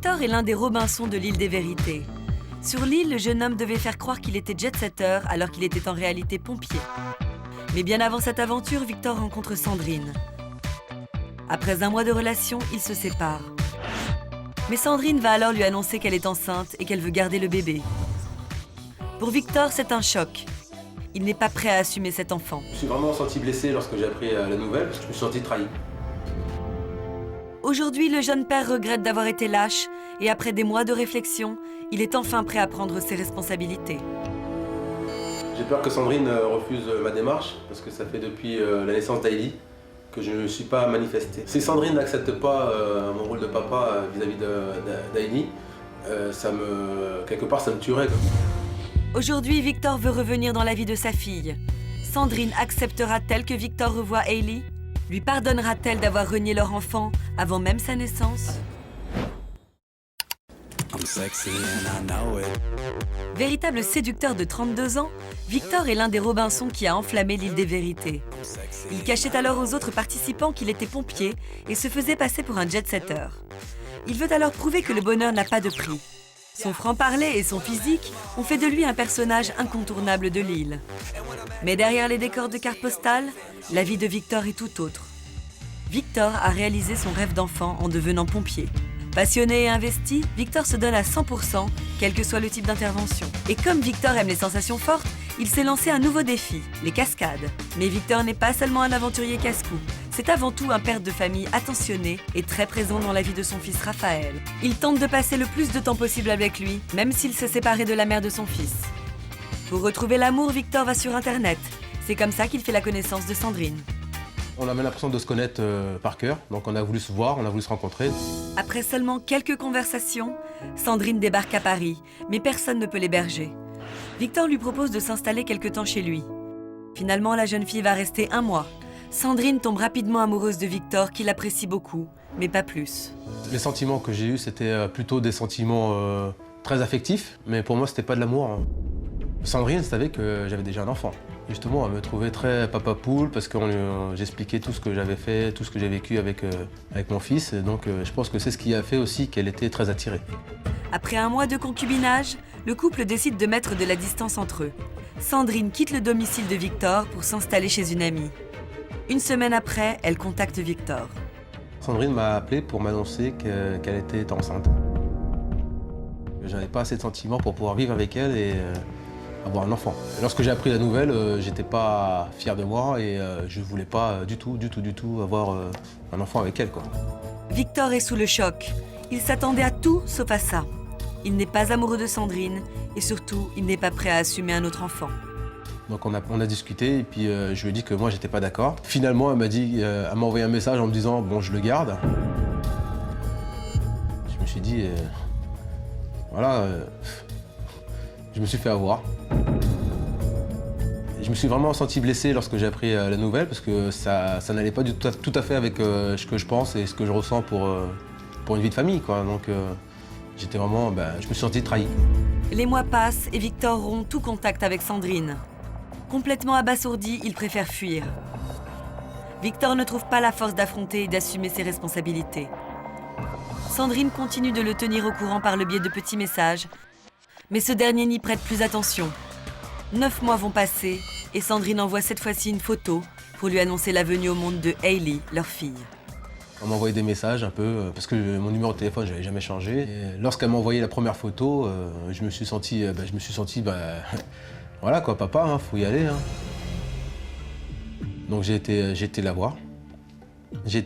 Victor est l'un des Robinson de l'île des Vérités. Sur l'île, le jeune homme devait faire croire qu'il était jet-setter alors qu'il était en réalité pompier. Mais bien avant cette aventure, Victor rencontre Sandrine. Après un mois de relation, ils se séparent. Mais Sandrine va alors lui annoncer qu'elle est enceinte et qu'elle veut garder le bébé. Pour Victor, c'est un choc. Il n'est pas prêt à assumer cet enfant. Je me suis vraiment senti blessé lorsque j'ai appris la nouvelle, parce que je me suis senti trahi. Aujourd'hui, le jeune père regrette d'avoir été lâche et après des mois de réflexion, il est enfin prêt à prendre ses responsabilités. J'ai peur que Sandrine refuse ma démarche, parce que ça fait depuis la naissance d'Hailey que je ne me suis pas manifesté. Si Sandrine n'accepte pas mon rôle de papa vis-à-vis d'Hailey, quelque part, ça me tuerait. Aujourd'hui, Victor veut revenir dans la vie de sa fille. Sandrine acceptera-t-elle que Victor revoie Hailey? Lui pardonnera-t-elle d'avoir renié leur enfant avant même sa naissance? Véritable séducteur de 32 ans, Victor est l'un des Robinson qui a enflammé l'île des Vérités. Il cachait alors aux autres participants qu'il était pompier et se faisait passer pour un jet-setter. Il veut alors prouver que le bonheur n'a pas de prix. Son franc-parler et son physique ont fait de lui un personnage incontournable de l'île. Mais derrière les décors de cartes postales, la vie de Victor est tout autre. Victor a réalisé son rêve d'enfant en devenant pompier. Passionné et investi, Victor se donne à 100%, quel que soit le type d'intervention. Et comme Victor aime les sensations fortes, il s'est lancé un nouveau défi, les cascades. Mais Victor n'est pas seulement un aventurier casse-cou. C'est avant tout un père de famille attentionné et très présent dans la vie de son fils Raphaël. Il tente de passer le plus de temps possible avec lui, même s'il s'est séparé de la mère de son fils. Pour retrouver l'amour, Victor va sur Internet. C'est comme ça qu'il fait la connaissance de Sandrine. On avait l'impression de se connaître par cœur, donc on a voulu se voir, on a voulu se rencontrer. Après seulement quelques conversations, Sandrine débarque à Paris, mais personne ne peut l'héberger. Victor lui propose de s'installer quelque temps chez lui. Finalement, la jeune fille va rester 1 mois. Sandrine tombe rapidement amoureuse de Victor, qui l'apprécie beaucoup, mais pas plus. Les sentiments que j'ai eus, c'était plutôt des sentiments très affectifs, mais pour moi, c'était pas de l'amour. Sandrine savait que j'avais déjà un enfant. Justement, elle me trouvait très papa poule parce que j'expliquais tout ce que j'avais fait, tout ce que j'ai vécu avec mon fils. Et donc, je pense que c'est ce qui a fait aussi qu'elle était très attirée. Après 1 mois de concubinage, le couple décide de mettre de la distance entre eux. Sandrine quitte le domicile de Victor pour s'installer chez une amie. 1 semaine après, elle contacte Victor. Sandrine m'a appelé pour m'annoncer qu'elle était enceinte. Je n'avais pas assez de sentiments pour pouvoir vivre avec elle et avoir un enfant. Lorsque j'ai appris la nouvelle, j'étais pas fier de moi et je voulais pas du tout avoir un enfant avec elle, quoi. Victor est sous le choc. Il s'attendait à tout sauf à ça. Il n'est pas amoureux de Sandrine et surtout, il n'est pas prêt à assumer un autre enfant. Donc on a discuté et puis je lui ai dit que moi j'étais pas d'accord. Finalement, elle m'a envoyé un message en me disant bon, je le garde. Je me suis dit voilà, je me suis fait avoir. Je me suis vraiment senti blessé lorsque j'ai appris la nouvelle parce que ça n'allait pas tout à fait avec ce que je pense et ce que je ressens pour une vie de famille, quoi. Donc j'étais vraiment, je me suis senti trahi. Les mois passent et Victor rompt tout contact avec Sandrine. Complètement abasourdi, il préfère fuir. Victor ne trouve pas la force d'affronter et d'assumer ses responsabilités. Sandrine continue de le tenir au courant par le biais de petits messages, mais ce dernier n'y prête plus attention. 9 mois vont passer et Sandrine envoie cette fois-ci une photo pour lui annoncer la venue au monde de Hailey, leur fille. On m'a envoyé des messages un peu, parce que mon numéro de téléphone, je l'avais jamais changé. Lorsqu'elle m'a envoyé la première photo, je me suis senti, voilà quoi, papa, hein, faut y aller. Hein. Donc j'ai été la voir. J'ai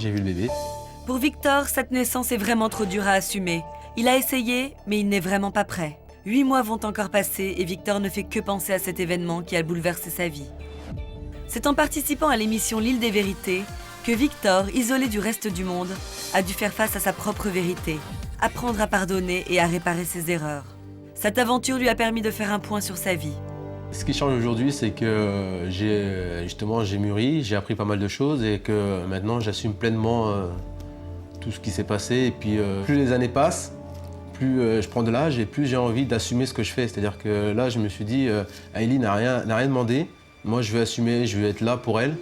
vu le bébé. Pour Victor, cette naissance est vraiment trop dure à assumer. Il a essayé, mais il n'est vraiment pas prêt. 8 mois vont encore passer et Victor ne fait que penser à cet événement qui a bouleversé sa vie. C'est en participant à l'émission L'île des Vérités que Victor, isolé du reste du monde, a dû faire face à sa propre vérité, apprendre à pardonner et à réparer ses erreurs. Cette aventure lui a permis de faire un point sur sa vie. Ce qui change aujourd'hui, c'est que j'ai mûri, j'ai appris pas mal de choses et que maintenant j'assume pleinement tout ce qui s'est passé. Et puis plus les années passent, plus je prends de l'âge et plus j'ai envie d'assumer ce que je fais. C'est-à-dire que là, je me suis dit, Hailey n'a rien demandé. Moi, je vais assumer, je vais être là pour elle.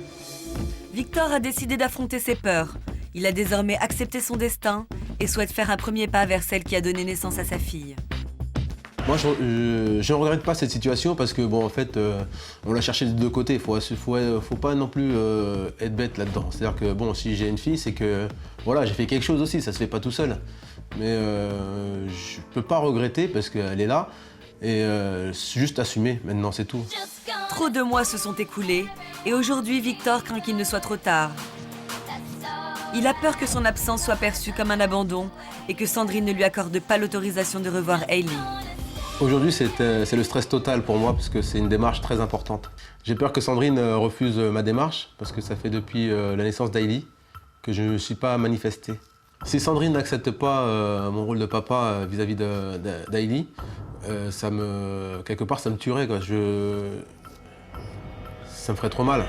Victor a décidé d'affronter ses peurs. Il a désormais accepté son destin et souhaite faire un premier pas vers celle qui a donné naissance à sa fille. Moi, je ne regrette pas cette situation parce que, bon, en fait, on l'a cherché de deux côtés. Faut pas non plus être bête là-dedans. C'est-à-dire que, bon, si j'ai une fille, c'est que, voilà, j'ai fait quelque chose aussi, ça se fait pas tout seul. Mais je peux pas regretter parce qu'elle est là et juste assumer, maintenant, c'est tout. Trop de mois se sont écoulés et aujourd'hui, Victor craint qu'il ne soit trop tard. Il a peur que son absence soit perçue comme un abandon et que Sandrine ne lui accorde pas l'autorisation de revoir Hailey. Aujourd'hui, c'est le stress total pour moi parce que c'est une démarche très importante. J'ai peur que Sandrine refuse ma démarche parce que ça fait depuis la naissance d'Hailey que je ne me suis pas manifesté. Si Sandrine n'accepte pas mon rôle de papa vis-à-vis d'Hailey, quelque part, ça me tuerait, quoi. Ça me ferait trop mal.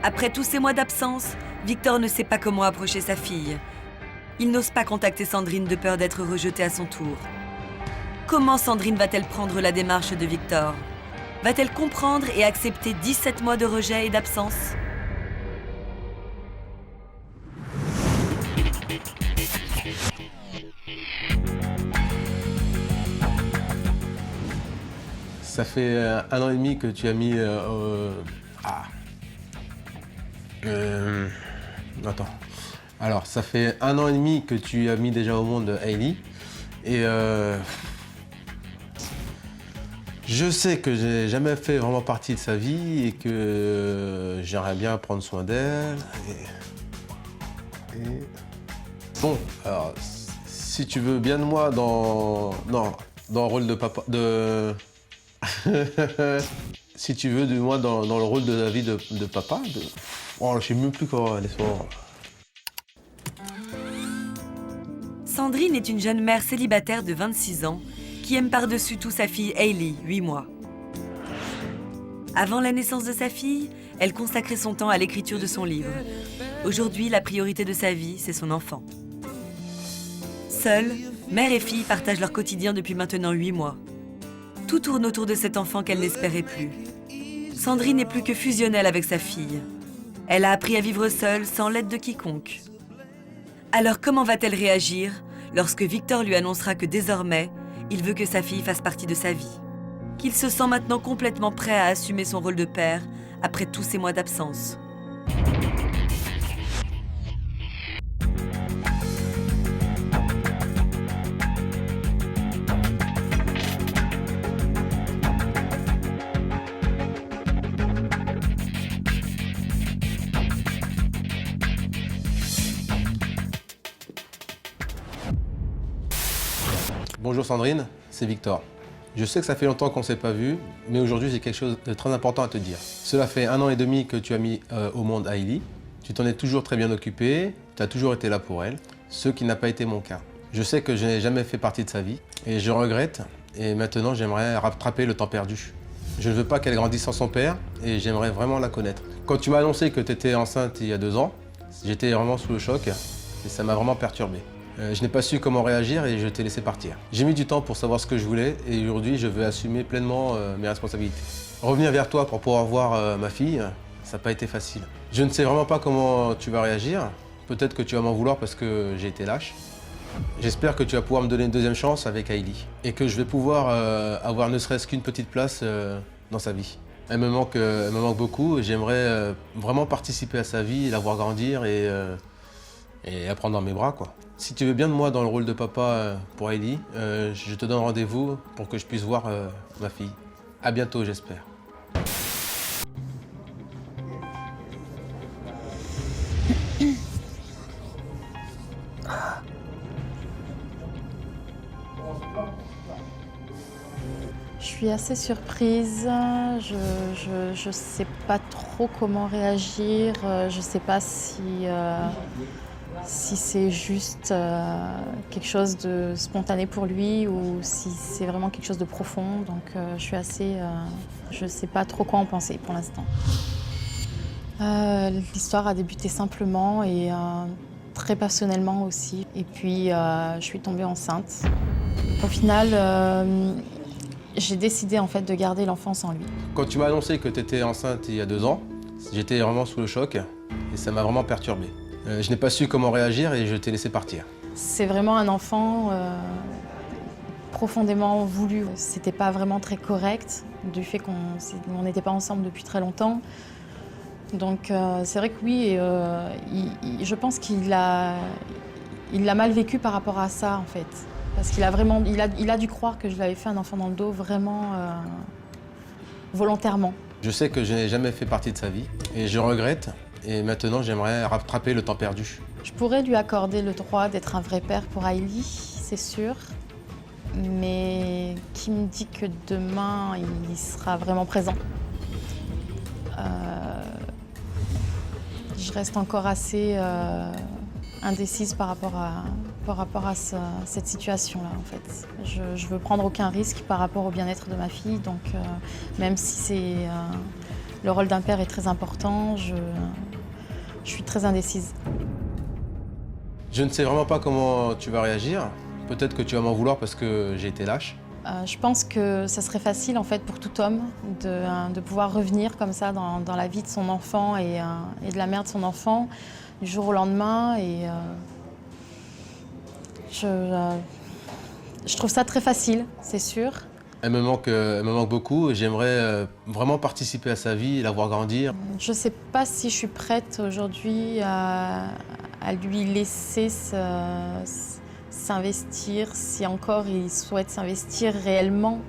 Après tous ces mois d'absence, Victor ne sait pas comment approcher sa fille. Il n'ose pas contacter Sandrine de peur d'être rejetée à son tour. Comment Sandrine va-t-elle prendre la démarche de Victor? Va-t-elle comprendre et accepter 17 mois de rejet et d'absence? Ça fait 1 an et demi que tu as mis... Attends. Alors, ça fait 1 an et demi que tu as mis déjà au monde Hailey. Et je sais que j'ai jamais fait vraiment partie de sa vie et que j'aimerais bien prendre soin d'elle. Bon, alors, si tu veux bien de moi dans le rôle de papa... Si tu veux de moi dans le rôle de la vie de papa, oh, je sais même plus quoi, laisse-moi. Sandrine est une jeune mère célibataire de 26 ans qui aime par-dessus tout sa fille Hailey, 8 mois. Avant la naissance de sa fille, elle consacrait son temps à l'écriture de son livre. Aujourd'hui, la priorité de sa vie, c'est son enfant. Seules, mère et fille partagent leur quotidien depuis maintenant 8 mois. Tout tourne autour de cet enfant qu'elle n'espérait plus. Sandrine n'est plus que fusionnelle avec sa fille. Elle a appris à vivre seule, sans l'aide de quiconque. Alors comment va-t-elle réagir lorsque Victor lui annoncera que désormais, il veut que sa fille fasse partie de sa vie? Qu'il se sent maintenant complètement prêt à assumer son rôle de père après tous ces mois d'absence. Bonjour Sandrine, c'est Victor. Je sais que ça fait longtemps qu'on ne s'est pas vu, mais aujourd'hui j'ai quelque chose de très important à te dire. Cela fait 1 an et demi que tu as mis au monde Hailey. Tu t'en es toujours très bien occupé, tu as toujours été là pour elle, ce qui n'a pas été mon cas. Je sais que je n'ai jamais fait partie de sa vie et je regrette et maintenant j'aimerais rattraper le temps perdu. Je ne veux pas qu'elle grandisse sans son père et j'aimerais vraiment la connaître. Quand tu m'as annoncé que tu étais enceinte il y a 2 ans, j'étais vraiment sous le choc et ça m'a vraiment perturbé. Je n'ai pas su comment réagir et je t'ai laissé partir. J'ai mis du temps pour savoir ce que je voulais et aujourd'hui je veux assumer pleinement mes responsabilités. Revenir vers toi pour pouvoir voir ma fille, ça n'a pas été facile. Je ne sais vraiment pas comment tu vas réagir. Peut-être que tu vas m'en vouloir parce que j'ai été lâche. J'espère que tu vas pouvoir me donner une deuxième chance avec Hailey et que je vais pouvoir avoir ne serait-ce qu'une petite place dans sa vie. Elle me manque beaucoup et j'aimerais vraiment participer à sa vie, la voir grandir et la prendre dans mes bras, quoi. Si tu veux bien de moi dans le rôle de papa pour Hailey, je te donne rendez-vous pour que je puisse voir ma fille. À bientôt, j'espère. Je suis assez surprise, je sais pas trop comment réagir, je sais pas si c'est juste quelque chose de spontané pour lui ou si c'est vraiment quelque chose de profond. Donc je sais pas trop quoi en penser pour l'instant. L'histoire a débuté simplement et très passionnellement aussi. Et puis je suis tombée enceinte. Au final, j'ai décidé en fait de garder l'enfant sans lui. Quand tu m'as annoncé que tu étais enceinte il y a 2 ans, j'étais vraiment sous le choc Et ça m'a vraiment perturbé. Je n'ai pas su comment réagir et je t'ai laissé partir. C'est vraiment un enfant profondément voulu. C'était pas vraiment très correct du fait qu'on n'était pas ensemble depuis très longtemps. Donc c'est vrai que oui, je pense qu'il l'a mal vécu par rapport à ça en fait. Parce qu'il a vraiment, il a dû croire que je lui avais fait un enfant dans le dos vraiment volontairement. Je sais que je n'ai jamais fait partie de sa vie et je regrette. Et maintenant, j'aimerais rattraper le temps perdu. Je pourrais lui accorder le droit d'être un vrai père pour Hailey, c'est sûr. Mais qui me dit que demain, il sera vraiment présent? Je reste encore assez indécise par rapport à cette situation-là, en fait. Je veux prendre aucun risque par rapport au bien-être de ma fille, donc même si le rôle d'un père est très important, je suis très indécise. Je ne sais vraiment pas comment tu vas réagir. Peut-être que tu vas m'en vouloir parce que j'ai été lâche. Je pense que ça serait facile en fait pour tout homme de pouvoir revenir comme ça dans la vie de son enfant et de la mère de son enfant du jour au lendemain. Et je trouve ça très facile, c'est sûr. Elle me manque beaucoup et j'aimerais vraiment participer à sa vie et la voir grandir. Je ne sais pas si je suis prête aujourd'hui à lui laisser s'investir, si encore il souhaite s'investir réellement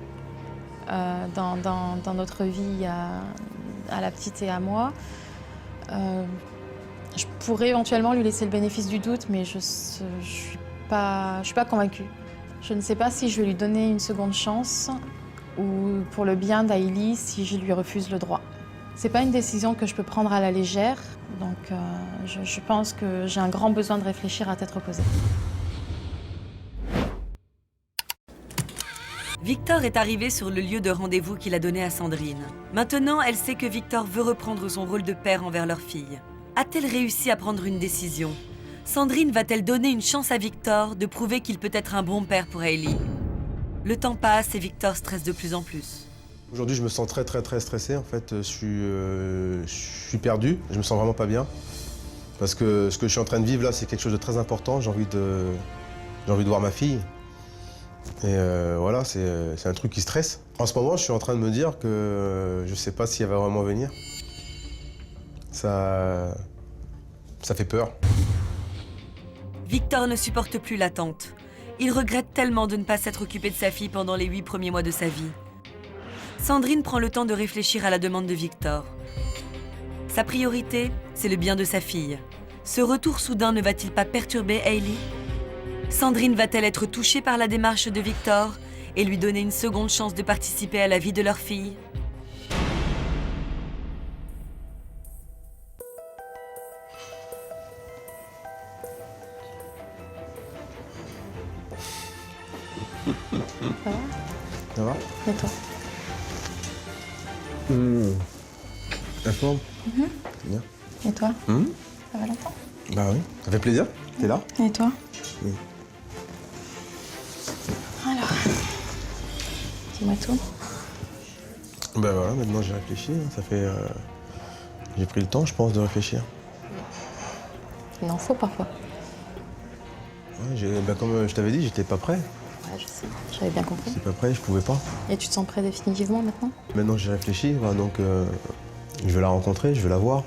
dans notre vie à la petite et à moi. Je pourrais éventuellement lui laisser le bénéfice du doute, mais je suis pas convaincue. Je ne sais pas si je vais lui donner une seconde chance ou pour le bien d'Hailey, si je lui refuse le droit. C'est pas une décision que je peux prendre à la légère, donc je pense que j'ai un grand besoin de réfléchir à tête reposée. Victor est arrivé sur le lieu de rendez-vous qu'il a donné à Sandrine. Maintenant, elle sait que Victor veut reprendre son rôle de père envers leur fille. A-t-elle réussi à prendre une décision? Sandrine va-t-elle donner une chance à Victor de prouver qu'il peut être un bon père pour Hailey? Le temps passe et Victor stresse de plus en plus. Aujourd'hui, je me sens très stressé. En fait, je suis perdu. Je me sens vraiment pas bien. Parce que ce que je suis en train de vivre là, c'est quelque chose de très important. J'ai envie de voir ma fille. Et voilà, c'est un truc qui stresse. En ce moment, je suis en train de me dire que je sais pas si elle va vraiment venir. Ça fait peur. Victor ne supporte plus l'attente. Il regrette tellement de ne pas s'être occupé de sa fille pendant les 8 premiers mois de sa vie. Sandrine prend le temps de réfléchir à la demande de Victor. Sa priorité, c'est le bien de sa fille. Ce retour soudain ne va-t-il pas perturber Hailey? Sandrine va-t-elle être touchée par la démarche de Victor et lui donner une seconde chance de participer à la vie de leur fille? Ça va? Et toi? La forme? Bien. Et toi? Ça va longtemps? Bah oui, ça fait plaisir. T'es là? Et toi? Oui. Alors, dis-moi tout. Bah voilà, maintenant j'ai réfléchi. Ça fait... j'ai pris le temps, je pense, de réfléchir. Il en faut parfois. Ouais, comme je t'avais dit, j'étais pas prêt. Ouais, je sais, j'avais bien compris. J'étais pas prêt, je pouvais pas. Et tu te sens prêt définitivement maintenant? Maintenant j'ai réfléchi, voilà, donc je vais la rencontrer, je vais la voir.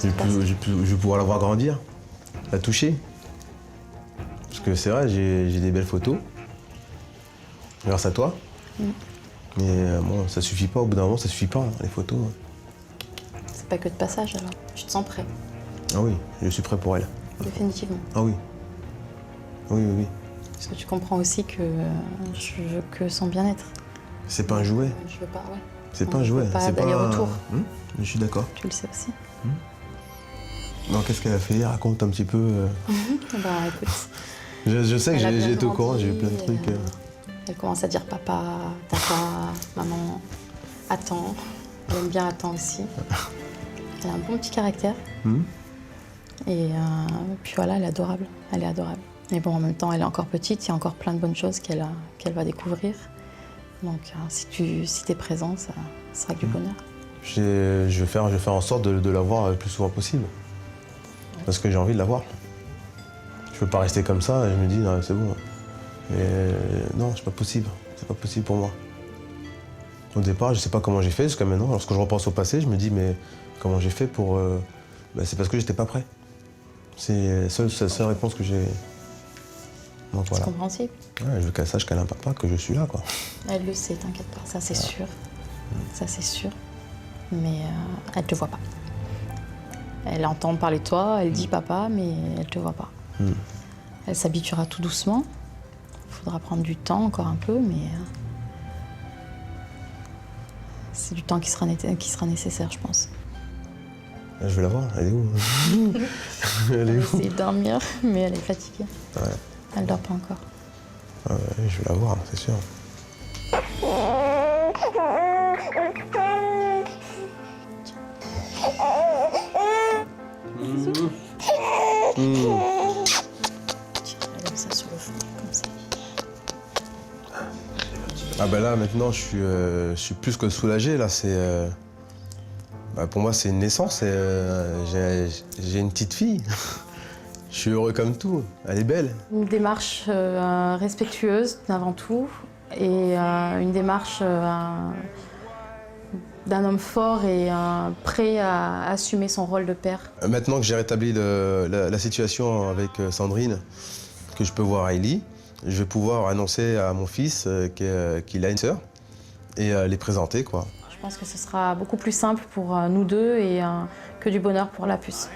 Je vais pouvoir la voir grandir, la toucher. Parce que c'est vrai, j'ai des belles photos. Grâce à toi. Mais bon, ça suffit pas, au bout d'un moment, ça suffit pas, hein, les photos. C'est pas que de passage alors. Tu te sens prêt? Ah oui, je suis prêt pour elle. Définitivement. Ah oui. Oui. Parce que tu comprends aussi que je veux que son bien-être. C'est pas un jouet. Je veux pas, ouais. C'est pas un jouet. C'est pas d'aller-retour. Je suis d'accord. Tu le sais aussi. Non, qu'est-ce qu'elle a fait? Raconte un petit peu. Bah écoute. Je sais que Elle a bien j'ai été au courant, grandi, j'ai eu plein de trucs. Elle commence à dire papa, tata, maman, attends. Elle aime bien attends aussi. Elle a un bon petit caractère. Et puis voilà, elle est adorable. Elle est adorable. Mais bon, en même temps, elle est encore petite, il y a encore plein de bonnes choses qu'elle va découvrir. Donc si t'es présent, ça sera que du bonheur. Je vais faire en sorte de la voir le plus souvent possible. Parce que j'ai envie de la voir. Je peux pas rester comme ça et je me dis, non, c'est bon. Mais non, c'est pas possible. C'est pas possible pour moi. Au départ, je sais pas comment j'ai fait jusqu'à maintenant. Lorsque je repense au passé, je me dis, mais comment j'ai fait pour... c'est parce que j'étais pas prêt. C'est la seule réponse que j'ai. Donc C'est voilà. compréhensible. Ouais, je veux qu'elle sache qu'elle a un papa, que je suis là, quoi. Elle le sait, t'inquiète pas, ça c'est sûr. Ça c'est sûr. Mais elle te voit pas. Elle entend parler de toi, elle dit papa, mais elle te voit pas. Elle s'habituera tout doucement. Il faudra prendre du temps, encore un peu, mais c'est du temps qui sera nécessaire, je pense. Je vais la voir, elle est où? Elle Elle est va où? essayer de dormir, mais elle est fatiguée. Ouais. Elle dort pas encore. Ah ouais, je vais la voir, c'est sûr. Elle aime ça sur le front, comme ça. Ah ben là, maintenant, je suis plus que soulagé. Là, pour moi, c'est une naissance. J'ai une petite fille. Je suis heureux comme tout. Elle est belle. Une démarche respectueuse avant tout et une démarche d'un homme fort et prêt à assumer son rôle de père. Maintenant que j'ai rétabli la situation avec Sandrine, que je peux voir Hailey, je vais pouvoir annoncer à mon fils qu'il a une sœur et les présenter, quoi. Je pense que ce sera beaucoup plus simple pour nous deux et que du bonheur pour la puce.